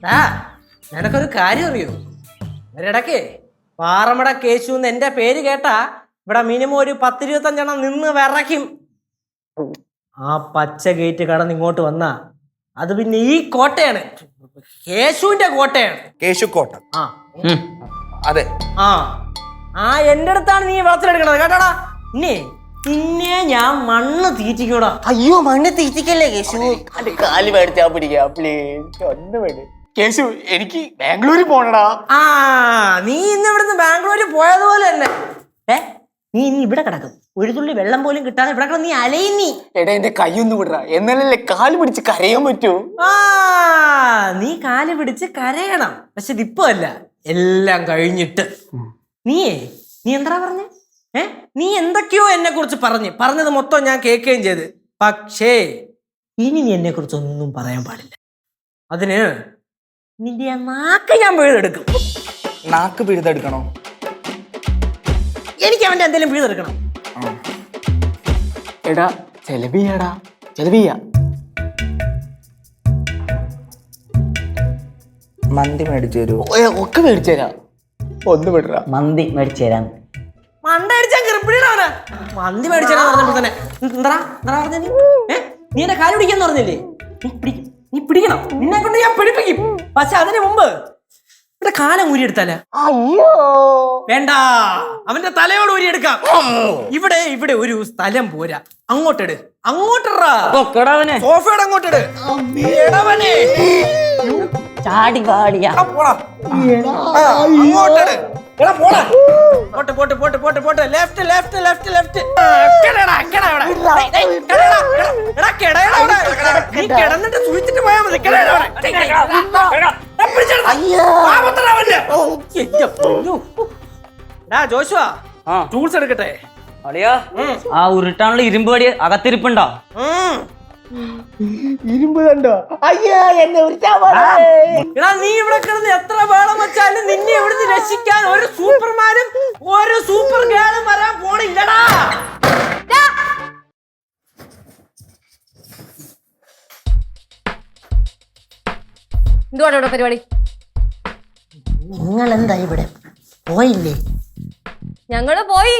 ആ നിനക്കൊരു കാര്യം അറിയോ? ഒരിടക്കേ പാറമട കേശു എന്ന് എന്റെ പേര് കേട്ടാ ഇവിടെ മിനിമം ഒരു 10-25 നിന്ന് വിറയ്ക്കും. ആ പച്ച ഗേറ്റ് കടന്ന് ഇങ്ങോട്ട് വന്നാ അത് പിന്നെ ഈ കോട്ടയാണ്, കേശുവിന്റെ കോട്ടയാണ്. കേശുക്കോട്ട. ആ അതെ. ആ ആ എന്റെ അടുത്താണ് നീ വെള്ളത്തിലെടുക്കണത് കേട്ടോടാ. പിന്നെ ഞാൻ മണ്ണ് തീറ്റിക്കൂടാ. അയ്യോ മണ്ണ് തീറ്റിക്കല്ലേ കേശു, കാല് മേടിച്ചാ പിടിക്കാ പ്ലീസ്, ഒന്ന് വേണ്ടി കേശു. എനിക്ക് ബാംഗ്ലൂരിൽ പോണടാ. ആ നീ ഇന്ന് ഇവിടുന്ന് ബാംഗ്ലൂരിൽ പോയതുപോലെ തന്നെ നീ ഇനി ഇവിടെ കിടക്കും. ഒരു തുള്ളി വെള്ളം പോലും കിട്ടാതെ ഇവിടെ കിടന്ന് നീ അലയും. നീ എടാ എന്റെ കൈയൊന്നും വിടറ, എന്നാലല്ലേ കാല് പിടിച്ച് കരയാൻ പറ്റൂ. ആ നീ കാല് പിടിച്ച് കരയണം, പക്ഷെ ഇതിപ്പോ അല്ല, എല്ലാം കഴിഞ്ഞിട്ട്. നീ എന്താ പറഞ്ഞേ? നീ എന്തൊക്കെയോ എന്നെ കുറിച്ച് പറഞ്ഞത് മൊത്തം ഞാൻ കേൾക്കുകയും ചെയ്ത്. പക്ഷേ ഇനി നീ എന്നെ കുറിച്ച് ഒന്നും പറയാൻ പാടില്ല. അതിന് നിന്റെ ആ നാക്ക് ഞാൻ പിഴുതെടുക്കും. നാക്ക് പിഴുതെടുക്കണോ? എനിക്ക് അവന്റെ എന്തെങ്കിലും പിഴുതെടുക്കണം. എടാ ചെലവിയാടാ, ചെലവിയ. മന്തി മേടിച്ചു തരുമോ? ഒക്കെ മേടിച്ചു തരാം, ഒന്ന് വിടറ. മന്തി മേടിച്ചു തരാം. മണ്ട അടിച്ചാൽ കൃപ്പിടാവനാ മന്തി മേടിച്ചാ പറഞ്ഞപ്പോ തന്നെ എന്താ പറഞ്ഞ നീ എന്റെ കാല് പിടിക്കാന്ന് പറഞ്ഞില്ലേ? നീ പിടിക്കണം, നിന്നെ കൊണ്ട് ഞാൻ പിടിപ്പിക്കും. പക്ഷെ അതിന് മുമ്പ് ഇവിടെ കാലം ഊരിയെടുത്താല. അയ്യോ വേണ്ട, അവന്റെ തലയോട് ഊരിയെടുക്കാം. ഇവിടെ ഒരു സ്ഥലം പോരാ, അങ്ങോട്ടിട്, അങ്ങോട്ടിടാ. സോഫയുടെ അങ്ങോട്ടിട്. ചാടി പാടിയാ അങ്ങോട്ടിട്. പോട്ട് ലെഫ്റ്റ് ലെഫ്റ്റ് ലെഫ്റ്റ് ലെഫ്റ്റ്. നീ കിടന്നിട്ട് സൂചിച്ചിട്ട് പോയാ മതി. ജോഷുവാ ടൂൾസ് എടുക്കട്ടെ. ആ ഉരുട്ടാനുള്ള ഇരുമ്പ് വടി അകത്തിരിപ്പുണ്ടോ? ഇരുമ്പ് കണ്ടോ? അയ്യോ എന്നെ എടാ നീ ഇവിടെ കിടന്ന് എത്ര വേളം വെച്ചാലും നിന്നെ ഇവിടുന്ന് രക്ഷിക്കാൻ ഒരു സൂപ്പർമാനും ഒരു സൂപ്പർ ഗേളും വരാൻ പോണില്ലടാ. എന്തുവാണ് ഇവിടെ പരിപാടി? നിങ്ങൾ എന്താ ഇവിടെ പോയില്ലേ? ഞങ്ങള് പോയി.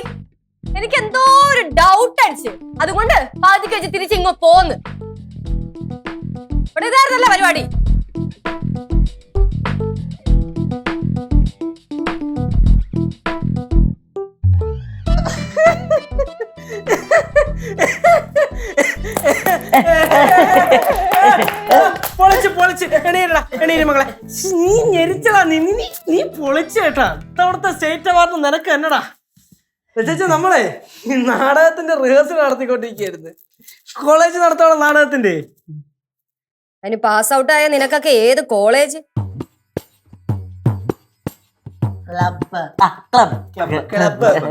എനിക്ക് എന്തോ ഒരു ഡൗട്ട് അടിച്ച്, അതുകൊണ്ട് പാതിക്ക് വെച്ച് തിരിച്ച് ഇങ്ങോ പോന്ന്. ഇവിടെ ഇതായിരുന്നല്ല പരിപാടി. പൊളിച്ച് എണീര മകളെ. നീ ഞെരിച്ചടാ, നീ പൊളിച്ചു കേട്ടാ. ഇത്തവണത്തെ സ്റ്റേറ്റ് അവാർഡ് നിനക്ക് എന്നടാ. ചേച്ചി നമ്മളെ ഈ നാടകത്തിന്റെ റിഹേഴ്സൽ നടത്തിക്കൊണ്ടിരിക്കുകയായിരുന്നു. കോളേജ് നടത്താനുള്ള നാടകത്തിന്റെ. അതിന് പാസ് ഔട്ട് ആയ നിനക്കൊക്കെ ഏത് കോളേജ്?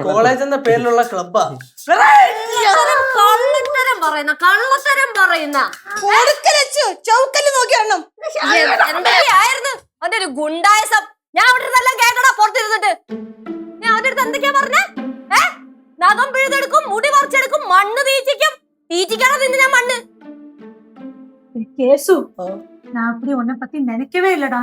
കോളേജ് എന്ന പേരിലുള്ള ക്ലബ്ബാ. കള്ളത്തരം പറയുന്ന എന്തൊക്കെയായിരുന്നു അവന്റെ ഒരു ഗുണ്ടായസം. ഞാൻ അവിടെ ഇരുന്നെല്ലാം കേട്ടടാ പുറത്തിരുന്നിട്ട്. ഞാൻ അവന്റെ അടുത്ത് എന്തൊക്കെയാ പറഞ്ഞേ? നഖം പിഴുതെടുക്കും, മുടി പറിച്ചെടുക്കും, മണ്ണ് തീറ്റിക്കാണോ നിന്നെ ഞാൻ മണ്ണ്? கேசு நான் அப்படி உன்னை பத்தி நினைக்கவே இல்லடா.